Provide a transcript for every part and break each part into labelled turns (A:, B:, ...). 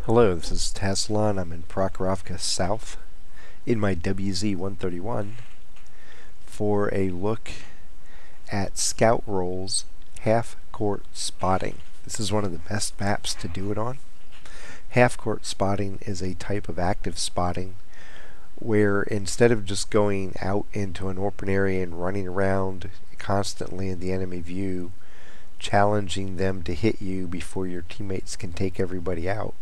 A: Hello, this is Tazilon. I'm in Prokhorovka South in my WZ-131 for a look at scout rolls half-court spotting. This is one of the best maps to do it on. Half-court spotting is a type of active spotting where instead of just going out into an open area and running around constantly in the enemy view, challenging them to hit you before your teammates can take everybody out,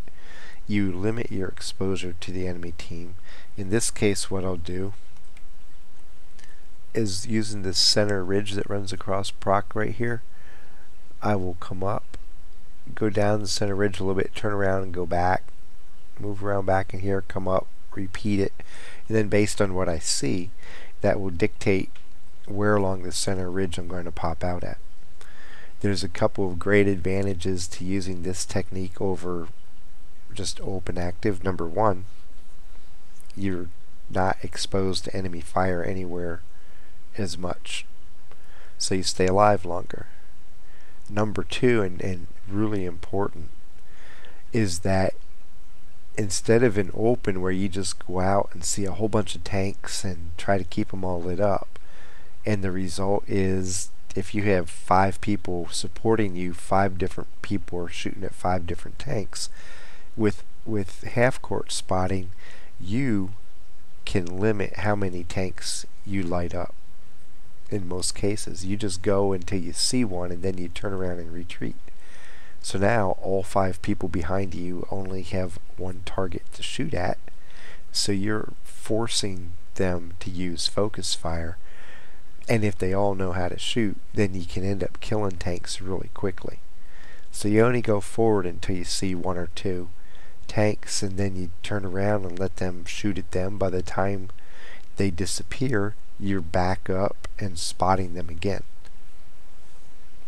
A: you limit your exposure to the enemy team. In this case, what I'll do is, using this center ridge that runs across Prok right here, I will come up, go down the center ridge a little bit, turn around and go back, move around back in here, come up, repeat it, and then based on what I see, that will dictate where along the center ridge I'm going to pop out at. There's a couple of great advantages to using this technique over just open active. Number one, you're not exposed to enemy fire anywhere as much, so you stay alive longer. Number two, and really important, is that instead of an open where you just go out and see a whole bunch of tanks and try to keep them all lit up, and the result is if you have 5 people supporting you, 5 different people are shooting at 5 different tanks. With half-court spotting, you can limit how many tanks you light up. In most cases, you just go until you see one and then you turn around and retreat. So now all 5 people behind you only have one target to shoot at, so you're forcing them to use focus fire, and if they all know how to shoot, then you can end up killing tanks really quickly. So you only go forward until you see 1 or 2 tanks, and then you turn around and let them shoot at them. By the time they disappear, you're back up and spotting them again.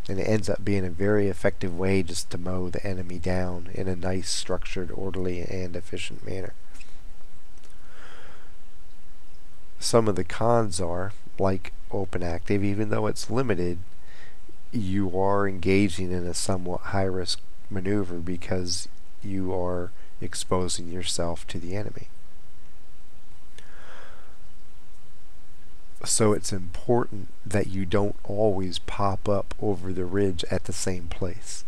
A: And it ends up being a very effective way just to mow the enemy down in a nice, structured, orderly, and efficient manner. Some of the cons are, like open active, even though it's limited, you are engaging in a somewhat high-risk maneuver because you are exposing yourself to the enemy. So it's important that you don't always pop up over the ridge at the same place,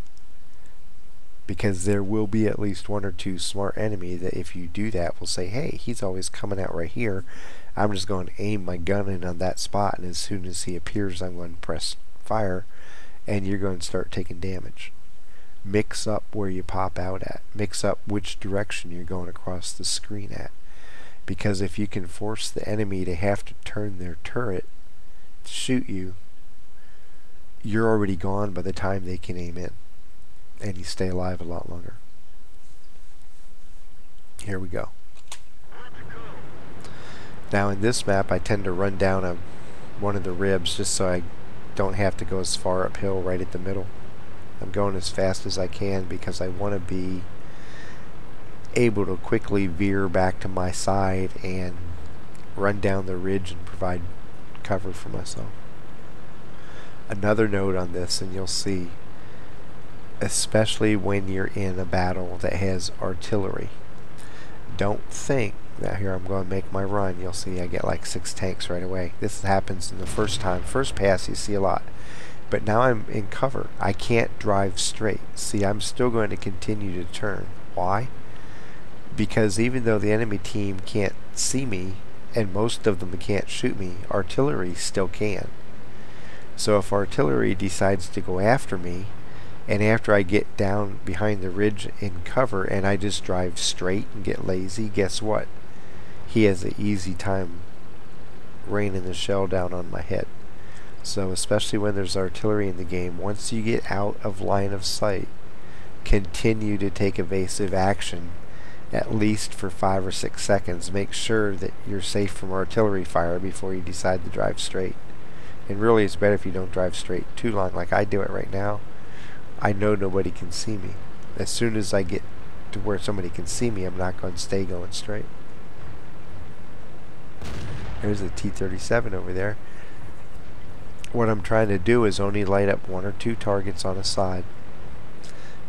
A: because there will be at least 1 or 2 smart enemy that, if you do that, will say, hey, he's always coming out right here, I'm just going to aim my gun in on that spot, and as soon as he appears, I'm going to press fire, and you're going to start taking damage. Mix up where you pop out at. Mix up which direction you're going across the screen at. Because if you can force the enemy to have to turn their turret to shoot you, you're already gone by the time they can aim in, and you stay alive a lot longer. Here we go. Now in this map, I tend to run down one of the ribs just so I don't have to go as far uphill right at the middle. I'm going as fast as I can because I want to be able to quickly veer back to my side and run down the ridge and provide cover for myself. Another note on this, and you'll see, especially when you're in a battle that has artillery, don't think that here I'm going to make my run. You'll see I get like 6 tanks right away. This happens in the first pass, you see a lot. But now I'm in cover. I can't drive straight. See, I'm still going to continue to turn. Why? Because even though the enemy team can't see me, and most of them can't shoot me, artillery still can. So if artillery decides to go after me, and after I get down behind the ridge in cover and I just drive straight and get lazy, guess what? He has an easy time raining the shell down on my head. So especially when there's artillery in the game, once you get out of line of sight, continue to take evasive action at least for 5 or 6 seconds. Make sure that you're safe from artillery fire before you decide to drive straight. And really, it's better if you don't drive straight too long like I do it right now. I know nobody can see me. As soon as I get to where somebody can see me, I'm not going to stay going straight. There's a T-37 over there. What I'm trying to do is only light up 1 or 2 targets on a side.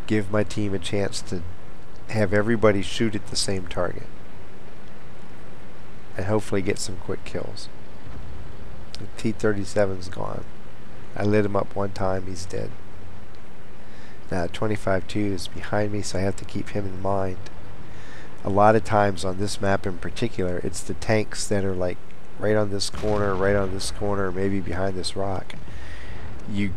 A: Give my team a chance to have everybody shoot at the same target and hopefully get some quick kills. The T-37's gone. I lit him up one time, he's dead. Now 25-2 is behind me, so I have to keep him in mind. A lot of times on this map in particular, it's the tanks that are like right on this corner, maybe behind this rock. You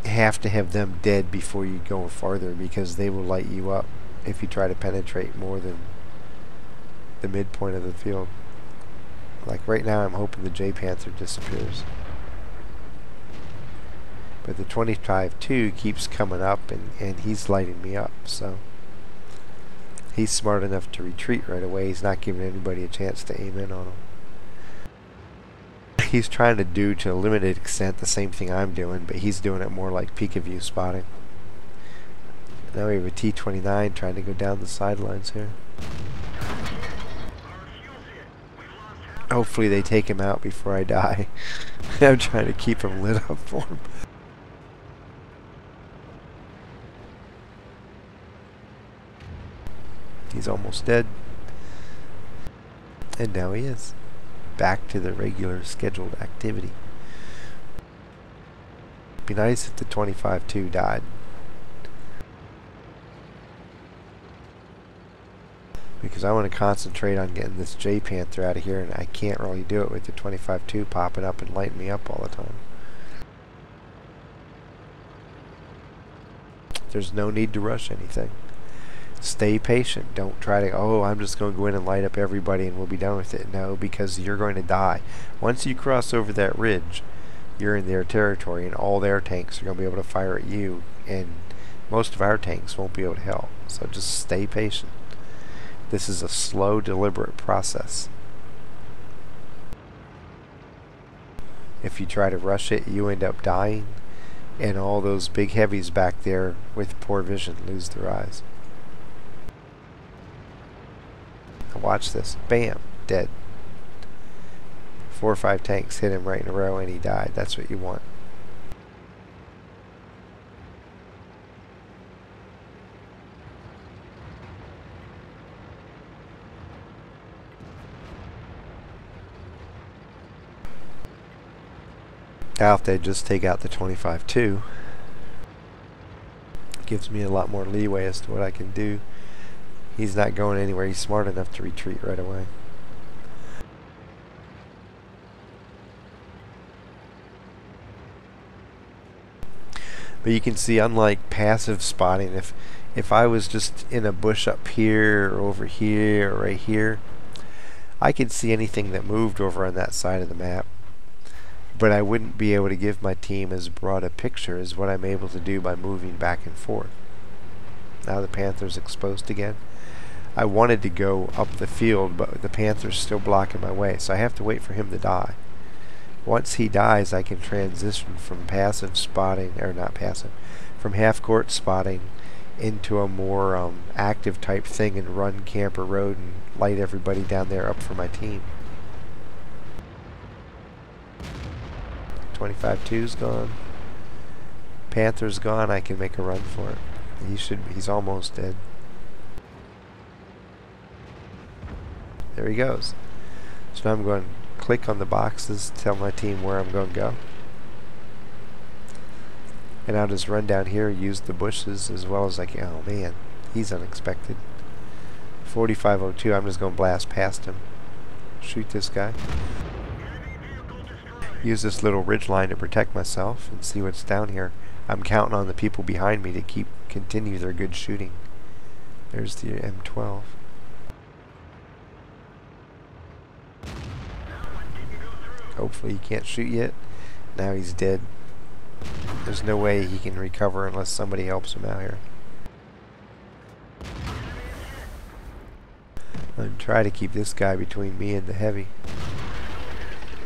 A: have to have them dead before you go farther, because they will light you up if you try to penetrate more than the midpoint of the field. Like right now, I'm hoping the J Panther disappears. But the 25-2 keeps coming up, and he's lighting me up, so he's smart enough to retreat right away. He's not giving anybody a chance to aim in on him. He's trying to do, to a limited extent, the same thing I'm doing, but he's doing it more like peek of view spotting. Now we have a T-29 trying to go down the sidelines here. Hopefully they take him out before I die. I'm trying to keep him lit up for him. He's almost dead. And now he is. Back to the regular scheduled activity. Be nice if the 25-2 died. Because I want to concentrate on getting this J Panther out of here, and I can't really do it with the 25-2 popping up and lighting me up all the time. There's no need to rush anything. Stay patient. Don't try to, oh, I'm just going to go in and light up everybody and we'll be done with it. No, because you're going to die. Once you cross over that ridge, you're in their territory, and all their tanks are going to be able to fire at you, and most of our tanks won't be able to help. So just stay patient. This is a slow, deliberate process. If you try to rush it, you end up dying, and all those big heavies back there with poor vision lose their eyes. Now watch this. Bam! Dead. 4 or 5 tanks hit him right in a row and he died. That's what you want. Now if they just take out the 25-2, gives me a lot more leeway as to what I can do. He's not going anywhere. He's smart enough to retreat right away. But you can see, unlike passive spotting, if I was just in a bush up here or over here or right here, I could see anything that moved over on that side of the map. But I wouldn't be able to give my team as broad a picture as what I'm able to do by moving back and forth. Now the Panther's exposed again. I wanted to go up the field, but the Panther's still blocking my way, so I have to wait for him to die. Once he dies, I can transition from passive spotting, or not passive, from half-court spotting into a more active type thing and run Camper Road and light everybody down there up for my team. 25-2's gone. Panther's gone. I can make a run for it. He's almost dead. There he goes. So now I'm going to click on the boxes, tell my team where I'm going to go. And I'll just run down here, use the bushes as well as I can. Oh man, he's unexpected. 4502, I'm just going to blast past him. Shoot this guy. Use this little ridge line to protect myself and see what's down here. I'm counting on the people behind me to continue their good shooting. There's the M12. Hopefully he can't shoot yet. Now he's dead. There's no way he can recover unless somebody helps him out here. I'm trying to keep this guy between me and the heavy.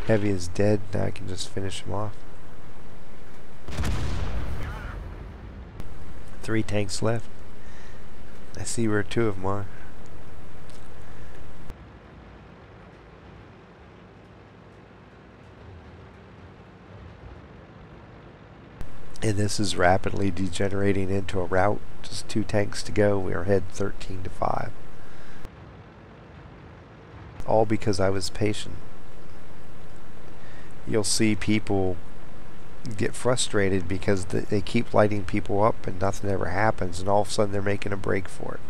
A: Heavy is dead. Now I can just finish him off. 3 tanks left. I see where 2 of them are. And this is rapidly degenerating into a rout. Just 2 tanks to go. We are ahead 13-5. All because I was patient. You'll see people get frustrated because they keep lighting people up and nothing ever happens, and all of a sudden they're making a break for it.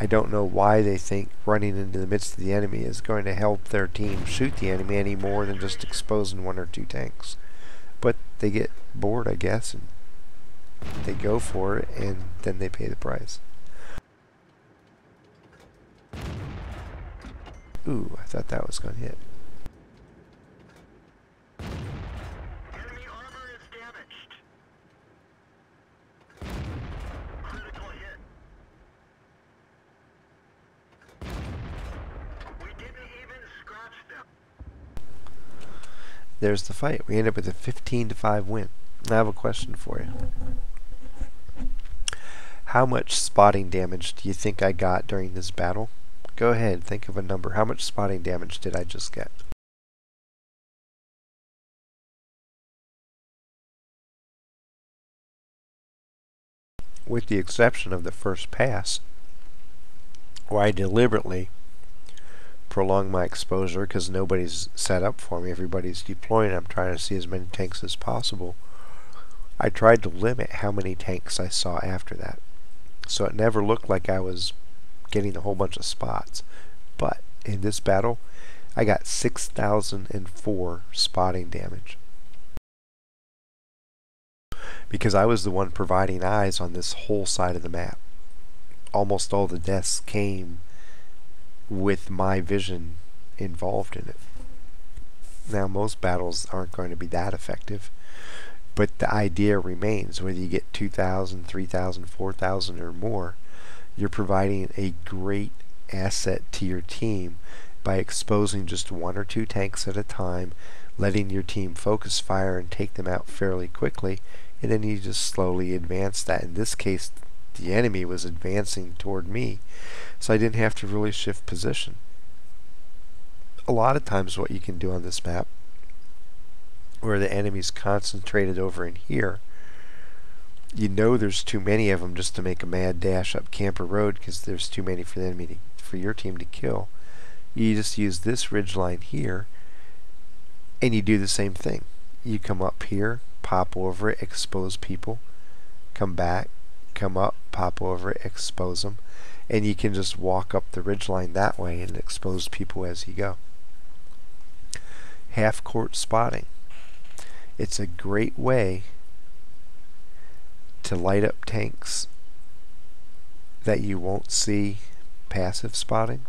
A: I don't know why they think running into the midst of the enemy is going to help their team shoot the enemy any more than just exposing 1 or 2 tanks. But they get bored, I guess, and they go for it, and then they pay the price. Ooh, I thought that was going to hit.
B: Enemy armor is damaged. Critical hit. We didn't even scratch them.
A: There's the fight. We end up with a 15-5 win. I have a question for you. How much spotting damage do you think I got during this battle? Go ahead, think of a number. How much spotting damage did I just get? With the exception of the first pass, where I deliberately prolong my exposure because nobody's set up for me, everybody's deploying, I'm trying to see as many tanks as possible. I tried to limit how many tanks I saw after that, so it never looked like I was getting a whole bunch of spots. But in this battle, I got 6,004 spotting damage because I was the one providing eyes on this whole side of the map. Almost all the deaths came with my vision involved in it. Now, most battles aren't going to be that effective, but the idea remains. Whether you get 2,000, 3,000, 4,000 or more, you're providing a great asset to your team by exposing just 1 or 2 tanks at a time, letting your team focus fire and take them out fairly quickly, and then you just slowly advance that. In this case, the enemy was advancing toward me, so I didn't have to really shift position. A lot of times what you can do on this map, where the enemy's concentrated over in here, you know there's too many of them just to make a mad dash up Camper Road because there's too many for the enemy for your team to kill. You just use this ridge line here, and you do the same thing. You come up here, pop over it, expose people, come back, come up, pop over it, expose them, and you can just walk up the ridge line that way and expose people as you go. Half court spotting. It's a great way to light up tanks that you won't see passive spotting,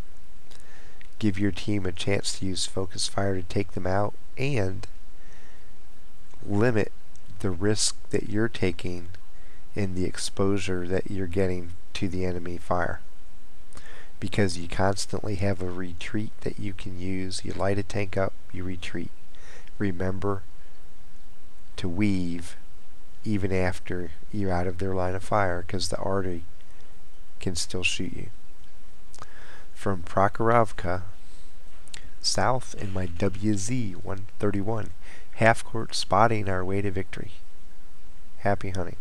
A: give your team a chance to use focus fire to take them out, and limit the risk that you're taking in the exposure that you're getting to the enemy fire, because you constantly have a retreat that you can use. You light a tank up, you retreat. Remember to weave even after you're out of their line of fire, because the artery can still shoot you. From Prokhorovka, south in my WZ-131, half court spotting our way to victory. Happy hunting.